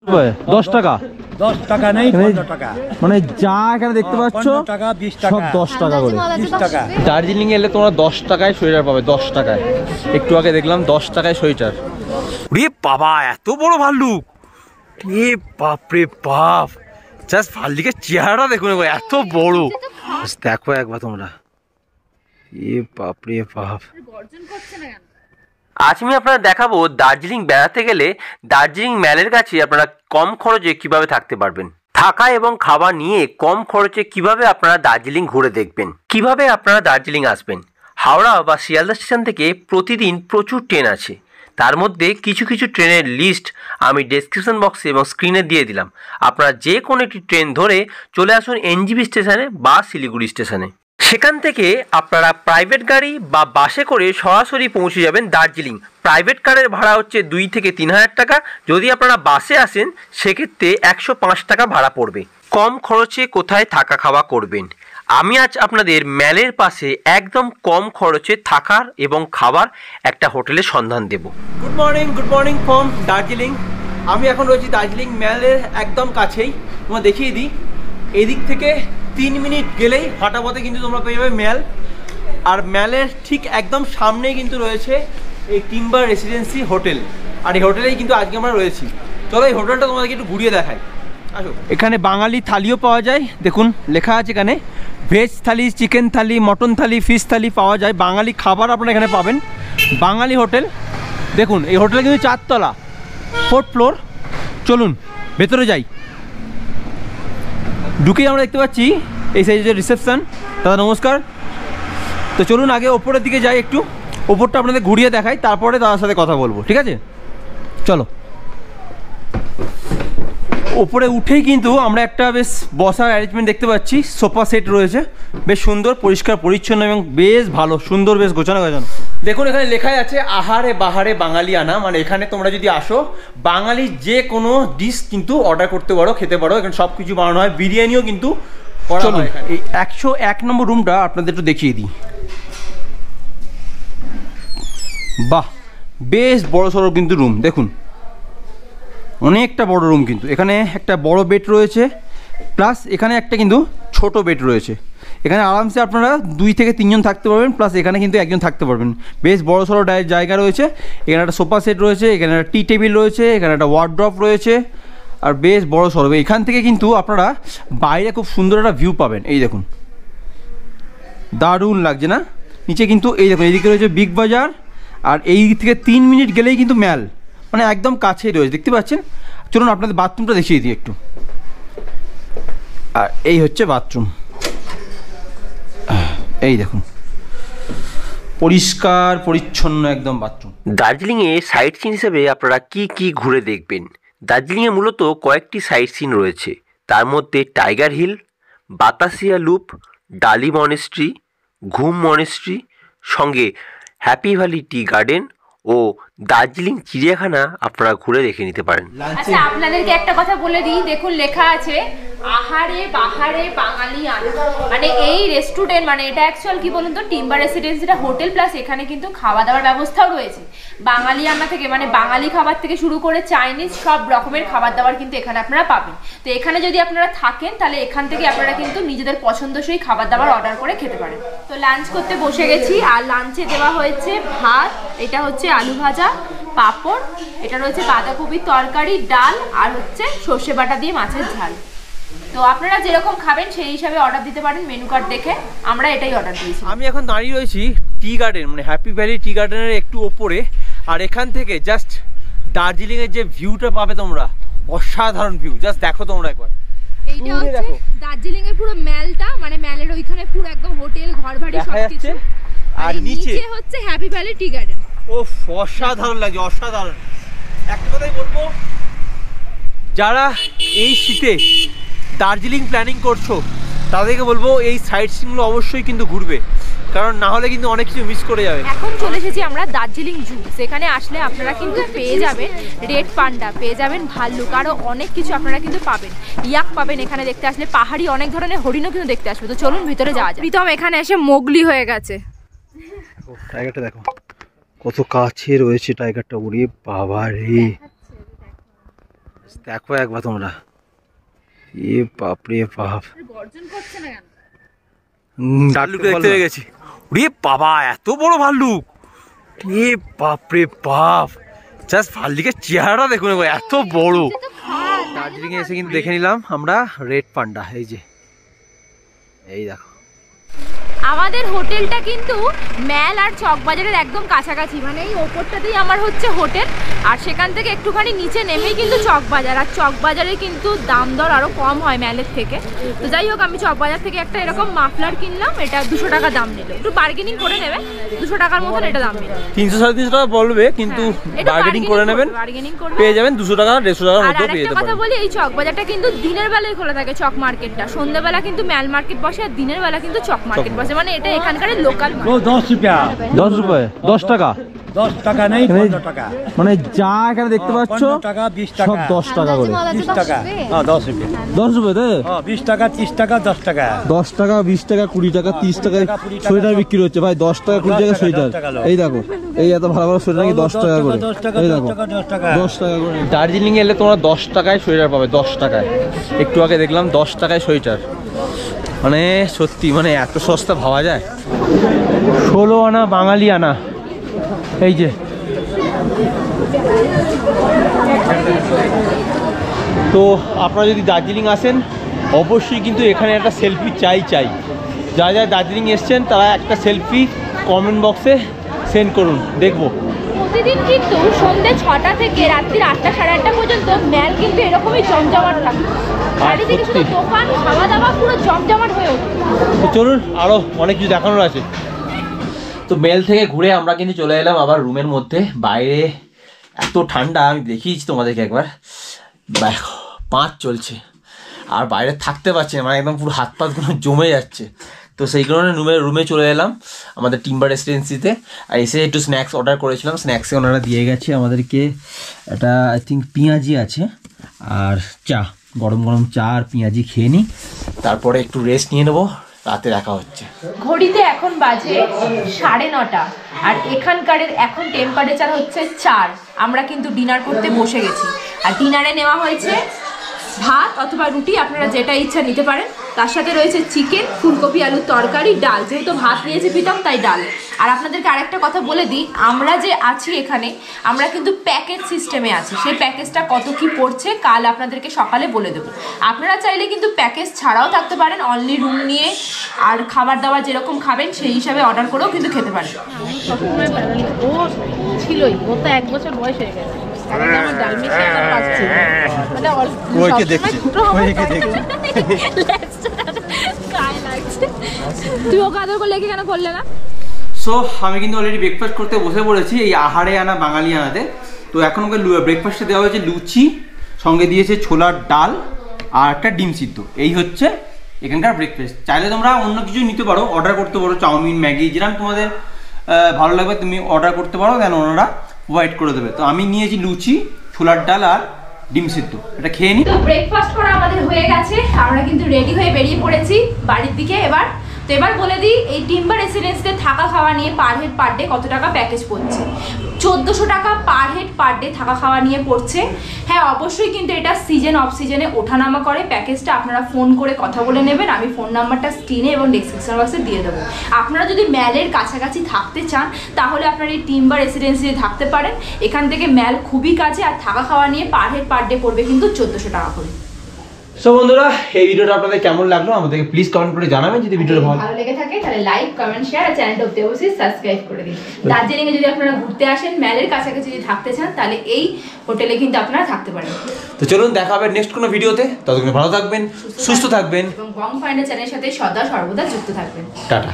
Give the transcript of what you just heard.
10 টাকা 10 টাকা নেই 15 টাকা মানে যা এখানে দেখতে পাচ্ছ 15 টাকা 20 টাকা সব 10 টাকা করে 20 টাকা দার্জিলিং এলে তোমরা 10 টাকায় সোয়েটার পাবে 10 টাকায় একটু আগে দেখলাম 10 টাকায় সোয়েটার রে বাবা এত বড় ভাল্লুক এ বাপ রে বাপ জাস্ট ভাল্লুকের চেহারাটা দেখুন এত বড় দেখো একবার তোমরা এ বাপ রে বাপ গর্জন করছে না কেন আজ আমি আপনারা দেখাবো দার্জিলিং বেড়াতে গেলে দার্জিলিং ম্যালের কাছে আপনারা কম খরচে কিভাবে থাকতে পারবেন থাকা এবং খাবার নিয়ে কম খরচে কিভাবে আপনারা দার্জিলিং ঘুরে দেখবেন কিভাবে আপনারা দার্জিলিং আসবেন হাওড়া বা শিয়ালদা স্টেশন থেকে প্রতিদিন প্রচুর ট্রেন আছে তার মধ্যে কিছু কিছু ট্রেনের লিস্ট আমি ডেসক্রিপশন বক্সে এবং স্ক্রিনে দিয়ে দিলাম আপনারা যে কোনো একটি ট্রেন ধরে চলে আসুন এনজিবি স্টেশনে বা শিলিগুড়ি স্টেশনে সেখান থেকে আপনারা প্রাইভেট গাড়ি বা বাসে করে সরাসরি পৌঁছে যাবেন দার্জিলিং প্রাইভেট কারের ভাড়া হচ্ছে 2 থেকে 3 হাজার টাকা যদি আপনারা বাসে আসেন সেক্ষেত্রে 105 টাকা ভাড়া পড়বে কম খরচে কোথায় থাকা খাওয়া করবেন আমি আজ আপনাদের ম্যালের পাশে একদম কম খরচে থাকার এবং খাবার একটা হোটেলের সন্ধান দেব গুড মর্নিং ফ্রম দার্জিলিং আমি এখন রয়েছি দার্জিলিং ম্যালের একদম কাছেই তোমরা দেখিয়ে দিই এদিক থেকে 3 মিনিট গেলেই হাঁটা পথে কিন্তু তোমরা পেয়ে যাবে ম্যাল আর ম্যালের ঠিক একদম সামনেই কিন্তু রয়েছে এই টিম্বার রেসিডেন্সি হোটেল আর এই হোটেলেই কিন্তু আজকে আমরা রয়েছি চলো এই হোটেলটা তোমাদেরকে একটু ঘুরিয়ে দেখাই আসো এখানে বাঙালি থালিও পাওয়া যায় দেখুন লেখা আছে এখানে ভেজ থালি চিকেন থালি মটন থালি ফিশ থালি পাওয়া যায় বাঙালি খাবার আপনারা এখানে পাবেন বাঙালি হোটেল দেখুন এই হোটেলে কিন্তু 4 তলা 4th ফ্লোর চলুন ভেতরে যাই ঢুকেই আমরা দেখতে পাচ্ছি এই সাইজে রিসেপশন দাদা নমস্কার তো চলুন আগে ওপরের দিকে যাই একটু ওপরটা আপনাদের ঘুরিয়ে দেখাই তারপরে দাদার সাথে কথা বলবো ঠিক আছে চলো ওপরে উঠেই কিন্তু আমরা একটা বেশ বসার অ্যারেঞ্জমেন্ট দেখতে পাচ্ছি সোফা সেট রয়েছে বেশ সুন্দর পরিষ্কার পরিচ্ছন্ন এবং বেশ ভালো সুন্দর বেশ গোছানো গোছানো দেখুন এখানে লেখাই আছে আহারে বাহারে বাঙালি আনা মানে এখানে তোমরা যদি আসো বাঙালি যে কোনো ডিশ কিন্তু অর্ডার করতে পারো খেতে পারো এখানে সব কিছু বানানো হয় বিরিয়ানিও কিন্তু করা হয় এই 101 নম্বর রুমটা আপনাদের একটু দেখিয়ে দিই বাহ বেশ বড় সড়ো কিন্তু রুম দেখুন অনেকটা বড় রুম কিন্তু এখানে একটা বড় বেড রয়েছে প্লাস এখানে একটা কিন্তু ছোট বেড রয়েছে এখানে আরামসে আপনারা 2 থেকে 3 জন থাকতে পারবেন প্লাস এখানে কিন্তু একজন থাকতে পারবেন বেশ বড় সড়ো জায়গা রয়েছে এখানে একটা সোফা সেট রয়েছে এখানে একটা টি টেবিল রয়েছে এখানে একটা ওয়ার্ড্রপ রয়েছে আর বেশ বড় সড়ো এখান থেকে কিন্তু আপনারা বাইরে খুব সুন্দর একটা ভিউ পাবেন এই দেখুন দারুণ লাগছে না নিচে কিন্তু এই দেখুন এইদিকে রয়েছে বিগ বাজার আর এই দিক থেকে 3 মিনিট গেলেই কিন্তু ম্যাল মানে একদম কাছেই রয়েছে দেখতে পাচ্ছেন চলুন আপনাদের বাথরুমটা দেখিয়ে দিই একটু আর এই হচ্ছে বাথরুম এই দেখুন পরিষ্কার পরিচ্ছন্ন একদম বাথরুম দার্জিলিংয়ে সাইট সিন হিসেবে আপনারা কি ঘুরে দেখবেন দার্জিলিংয়ে মূলত কয়েকটি সাইট সিন রয়েছে তার মধ্যে টাইগার হিল বাতাসিয়া লুপ ডালি মনেস্ট্রি ঘুম মনেস্ট্রি সঙ্গে হ্যাপি ভ্যালি টি গার্ডেন ও দার্জিলিং চিড়িয়াখানা আপনারা ঘুরে দেখে নিতে পারেন আচ্ছা আপনাদেরকে একটা কথা বলে দিই দেখুন লেখা আছে আহারে বাহারে বাঙালি আনা মানে এই রেস্টুরেন্ট মানে এটা অ্যাকচুয়াল কি বলুন তো টিম্বার রেসিডেন্সিটা হোটেল প্লাস এখানে কিন্তু খাওয়া দাওয়ার ব্যবস্থাও রয়েছে বাঙালি আনা থেকে মানে বাঙালি খাবার থেকে শুরু করে চাইনিজ সব রকমের খাবার দাবার কিন্তু এখানে আপনারা পাবেন তো এখানে যদি আপনারা থাকেন তাহলে এখান থেকে আপনারা কিন্তু নিজেদের পছন্দসই খাবার দাবার অর্ডার করে খেতে পারেন তো লাঞ্চ করতে বসে গেছি আর লাঞ্চে দেওয়া হয়েছে ভাত এটা হচ্ছে আলু ভাজা পাঁপড় এটা রয়েছে বাঁধাকপির তরকারি ডাল আর হচ্ছে সর্ষে বাটা দিয়ে মাছের ঝাল তো আপনারা যেরকম খাবেন সেই হিসাবে অর্ডার দিতে পারেন মেনু কার্ড দেখে আমরা এটাই অর্ডার দিয়েছি আমি এখন দাঁড়িয়ে রয়েছি টি গার্ডেন মানে হ্যাপি ভ্যালি টি গার্ডেনের একটু ওপরে আর এখান থেকে জাস্ট দার্জিলিংয়ের যে ভিউটা পাবে তোমরা অসাধারণ ভিউ জাস্ট দেখো তোমরা একবার এইটা হচ্ছে দার্জিলিংয়ের পুরো ম্যালটা মানে ম্যালের ওইখানে পুরো একদম হোটেল ঘরবাড়ি সবকিছু আর নিচে হচ্ছে হ্যাপি ভ্যালি টি গার্ডেন ও অসাধারণ লাগে অসাধারণ একটা কথাই বলবো যারা এই শীতে দার্জিলিং প্ল্যানিং করছো তাদেরকে বলবো এই সাইট সিনগুলো অবশ্যই কিন্তু ঘুরবে কারণ না হলে কিন্তু অনেক কিছু মিস করে যাবে এখন চলে এসেছি আমরা দার্জিলিং জু সেখানে আসলে আপনারা কিন্তু পেয়ে যাবেন রেড পান্ডা পেয়ে যাবেন ভাল্লুক আরও অনেক কিছু আপনারা কিন্তু পাবেন ইয়াক পাবেন এখানে দেখতে আসলে পাহাড়ি অনেক ধরনের হরিণও কিন্তু দেখতে আসবে তো চলুন ভিতরে যাওয়া যায় প্রীতম এখানে এসে মোগলি হয়ে গেছে টাইগারটা দেখো কত কাছে রয়েছে টাইগারটা ওরে বাবা রে দেখো একবার তোমরা, এ বাপ রে বাপ, গর্জন করছে না কেন? ভাল্লুক দেখতে পেয়ে গেছি। ওরে বাবা এত বড় ভাল্লুক, এ বাপ রে বাপ, জাস্ট ভাল্লুকের চেহারাটা দেখুন এত বড়। দার্জিলিং এ এসে কিন্তু দেখে নিলাম আমরা রেড পান্ডা, এই যে এই দেখো। আমাদের হোটেলটা কিন্তু ম্যাল আর চকবাজারের একদম কাছাকাছি, মানে এই ওপরটাতেই আমার হচ্ছে হোটেল, আর সেখান থেকে একটুখানি নিচে নেমেই কিন্তু চকবাজার। আর চকবাজারে কিন্তু দাম দর আরও কম হয় ম্যালের থেকে। তো যাই হোক, আমি চকবাজার থেকে একটা এরকম মাফলার কিনলাম, এটা 200 টাকা দাম নিল। একটু বার্গেনিং করে নেবে, 200 টাকার মতন এটা দাম নিল। 300-350 টাকা বলবে, কিন্তু বার্গেনিং করে নেবেন, পেয়ে যাবেন 200 টাকা 150 টাকার মতো পেয়ে যাবেন। কথা বলি, এই চকবাজারটা কিন্তু দিনের বেলায় খোলা থাকে, চক মার্কেটটা। সন্ধ্যাবেলা কিন্তু ম্যাল মার্কেট বসে, আর দিনের বেলা কিন্তু চক মার্কেট বসে, মানে এটা এখানকার লোকাল। वो 10 रुपया, 10 रुपए, 10 টাকা, 10 টাকা नहीं 15 টাকা, মানে যা এখানে দেখতে পাচ্ছ 15 টাকা 20 টাকা, সব 10 টাকা করে। 20 টাকা, হ্যাঁ 10 रुपया, 10 रुपए दे, হ্যাঁ 20 টাকা 30 টাকা 10 টাকা, 10 টাকা 20 টাকা 20 টাকা 30 টাকায় সোয়েটার বিক্রি হচ্ছে ভাই। 10 টাকা 20 টাকা সোয়েটার, এই দেখো এই এত ভালো ভালো সোয়েটার নাকি 10 টাকা করে, এই দেখো 10 টাকা করে। দার্জিলিং এলে তোমরা 10 টাকায় সোয়েটার পাবে, 10 টাকায়। একটু আগে দেখলাম 10 টাকায় সোয়েটার, মানে সত্যি মানে এত সস্তা ভাবা যায়। 16 আনা বাঙালি আনা, এই যে। তো আপনারা যদি দার্জিলিং আসেন অবশ্যই কিন্তু এখানে একটা সেলফি চাই। যারা যারা দার্জিলিং এসছেন তারা একটা সেলফি কমেন্ট বক্সে সেন্ড করুন, দেখবো। প্রতিদিন কিন্তু সন্ধ্যে 6টা থেকে রাত্রি 8টা 8:30 পর্যন্ত ম্যাল কিন্তু এরকমই জমজমাট থাকে। চারিদিকে শুধু দোকান, খাওয়া দাওয়া পুরো জমজমাট হয়ে ওঠে। তো চলুন, আরও অনেক কিছু দেখানোর আছে। তো মেল থেকে ঘুরে আমরা কিন্তু চলে এলাম আবার রুমের মধ্যে। বাইরে এত ঠান্ডা, আমি দেখিয়েছি তোমাদেরকে একবার, 5 চলছে, আর বাইরে থাকতে পারছি না, মানে একদম পুরো হাত পাতগুলো জমে যাচ্ছে। তো সেই কারণে রুমে চলে এলাম আমাদের টিম্বার রেসিডেন্সিতে। আর এসে একটু স্ন্যাক্স অর্ডার করেছিলাম, স্ন্যাক্সে ওনারা দিয়ে গেছে আমাদেরকে একটা আই থিঙ্ক পেঁয়াজি আছে আর চা, গরম গরম চা আর পেঁয়াজি খেয়ে নিই, তারপরে একটু রেস্ট নিয়ে নেবো, রাতে দেখা হচ্ছে। ঘড়িতে এখন বাজে 9:30, আর এখানকার এখন টেম্পারেচার হচ্ছে 4। আমরা কিন্তু ডিনার করতে বসে গেছি, আর ডিনারে নেওয়া হয়েছে ভাত অথবা রুটি, আপনারা যেটা ইচ্ছা নিতে পারেন। তার সাথে রয়েছে চিকেন, ফুলকপি আলুর তরকারি, ডাল, যেহেতু ভাত নিয়েছে প্রীতম তাই ডাল। আর আপনাদেরকে আরেকটা কথা বলে দিই, আমরা যে আছি এখানে আমরা কিন্তু প্যাকেজ সিস্টেমে আছি। সেই প্যাকেজটা কত কি পড়ছে কাল আপনাদেরকে সকালে বলে দেবো। আপনারা চাইলে কিন্তু প্যাকেজ ছাড়াও থাকতে পারেন, অনলি রুম নিয়ে আর খাবার দাবার যেরকম খাবেন সেই হিসাবে অর্ডার করেও কিন্তু খেতে পারেন। ও ছিলই, ও তো 1 বছর বয়স হয়ে গেছে। আমার ডালমেশিয়াটা পাচ্ছি, মানে ওইকে দেখছি, ওইকে দেখছি গায়ে লাগছে। তুই ওকে আদর করে লেগে কেন করলে না? সো আমি কিন্তু অলরেডি ব্রেকফাস্ট করতে বসে পড়েছি এই আহারে আনা বাঙালি আনাতে। তো এখন ওকে ব্রেকফাস্টে দেওয়া হয়েছে লুচি, সঙ্গে দিয়েছে ছোলার ডাল আর একটা ডিম সিদ্ধ। এই হচ্ছে এখানকার ব্রেকফাস্ট। চাইলে তোমরা অন্য কিছু নিতে পারো, অর্ডার করতে পারো, চাউমিন, ম্যাগি, যেরকম তোমাদের ভালো লাগবে তুমি অর্ডার করতে পারো, দেন ওনারা প্রোভাইড করে দেবে। তো আমি নিয়েছি লুচি, ছোলার ডাল আর ডিম সিদ্ধ, এটা খেয়ে নিই। তো ব্রেকফাস্ট করা আমাদের হয়ে গেছে, আমরা কিন্তু রেডি হয়ে বেরিয়ে পড়েছি বাড়ির দিকে। এবার বলে দিই, এই টিম্বার রেসিডেন্সিতে থাকা খাওয়া নিয়ে পার হেড পার ডে কত টাকা প্যাকেজ পড়ছে। 1400 টাকা পার হেড পার ডে থাকা খাওয়া নিয়ে পড়ছে। হ্যাঁ, অবশ্যই কিন্তু এটা সিজন অফ সিজনে ওঠানামা করে। প্যাকেজটা আপনারা ফোন করে কথা বলে নেবেন, আমি ফোন নাম্বারটা স্ক্রিনে এবং ডেসক্রিপশন বক্সে দিয়ে দেবো। আপনারা যদি ম্যালের কাছাকাছি থাকতে চান তাহলে আপনারা এই টিম্বার রেসিডেন্সিতে থাকতে পারেন। এখান থেকে ম্যাল খুবই কাছে, আর থাকা খাওয়া নিয়ে পার হেড পার ডে পড়বে কিন্তু 1400 টাকা করে। সো বন্ধুরা, এই ভিডিওটা আপনাদের কেমন লাগলো আমাদেরকে প্লিজ কমেন্ট করে জানাবেন। যদি ভিডিওটা ভালো লেগে থাকে তাহলে লাইক, কমেন্ট, শেয়ার আর চ্যানেলটা অবশ্যই সাবস্ক্রাইব করে দিন। দার্জিলিং এ যদি আপনারা ঘুরতে আসেন, ম্যালের কাছাকাছি যদি থাকতে চান তাহলে এই হোটেলে কিন্তু আপনারা থাকতে পারেন। তো চলুন দেখা হবে নেক্সট কোনো ভিডিওতে। ততক্ষণ ভালো থাকবেন, সুস্থ থাকবেন এবং বং ফাইন্ডার চ্যানেলের সাথে সদা সর্বদা যুক্ত থাকবেন। টাটা।